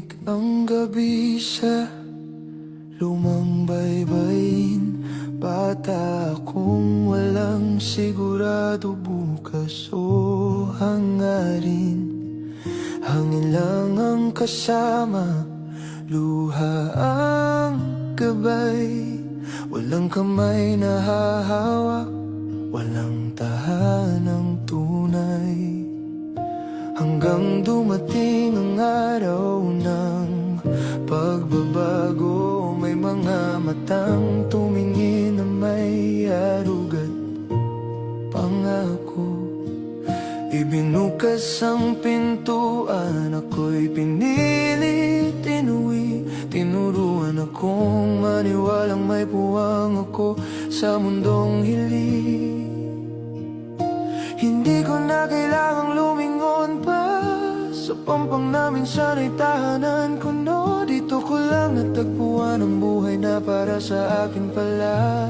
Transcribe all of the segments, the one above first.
Tahimik ang gabi sa lumang baybayin. Bata akong walang sigurado bukas o hangarin. Hangin lang ang kasama, luha ang gabay. Walang kamay na hahawak, walang tahanang tunay. Hanggang dumating ang araw ng pagbabago. May mga matang tumingin na may arugat pangako. Ibinukas ang pintuan, ako'y pinilit inuwi. Tinuruan akong maniwalang may puwang ako sa mundong hili. Hindi ko na kailangang lumingon pa sa pampang namin sana'y tahanan ko, no. Dito ko lang natagpuan ang buhay na para sa akin pala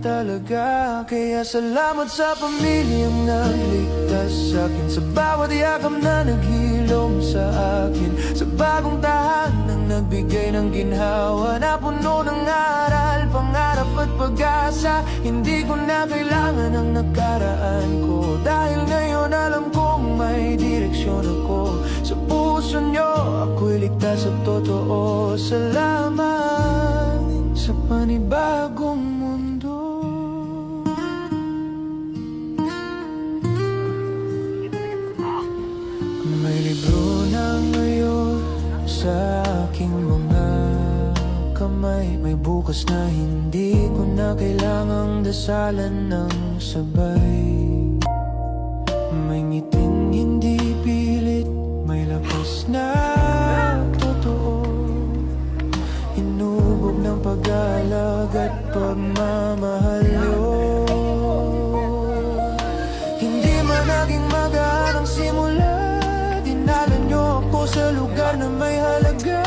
talaga. Kaya salamat sa pamilyang nagligtas sa akin, sa bawat yakap na naghilom sa akin, sa bagong tahanang nagbigay ng ginhawa na puno ng aral, pangarap at pag-asa. Hindi ko na kailangan ang nakaraan ko, dahil ngayon alam kong may direksyon ako. Sa puso nyo ako'y ligtas at totoo. Salamat sa panibagong mundo. May libro na ngayon sa aking mga kamay. May bukas na hindi ko na kailangang dasalan ng sabay. May ngiting hindi pilit, may lakas na totoo. Hinubog ng pag-alag at pagmamahal yun. Hindi man naging magaan ang simula, dinala nyo ako sa lugar na may halaga.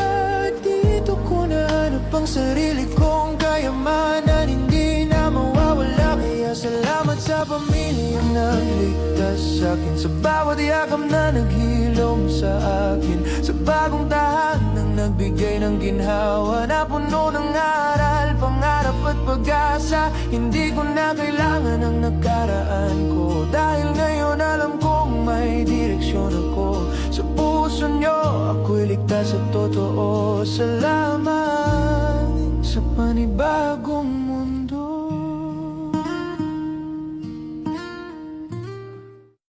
Dito ko nahanap ang sarili kong kayamanan, hindi na mawawala. Kaya salamat sa pamilyang nagligtas sa akin, sa bawat yakap na naghilom sa akin, sa bagong tahanang nagbigay ng ginhawa na puno ng aral, pangarap at pag-asa. Hindi ko na kailangan ang nakaraan ko, dahil ngayon alam kong may direksyon ako. Sa puso nyo ako'y ligtas at totoo. Salamat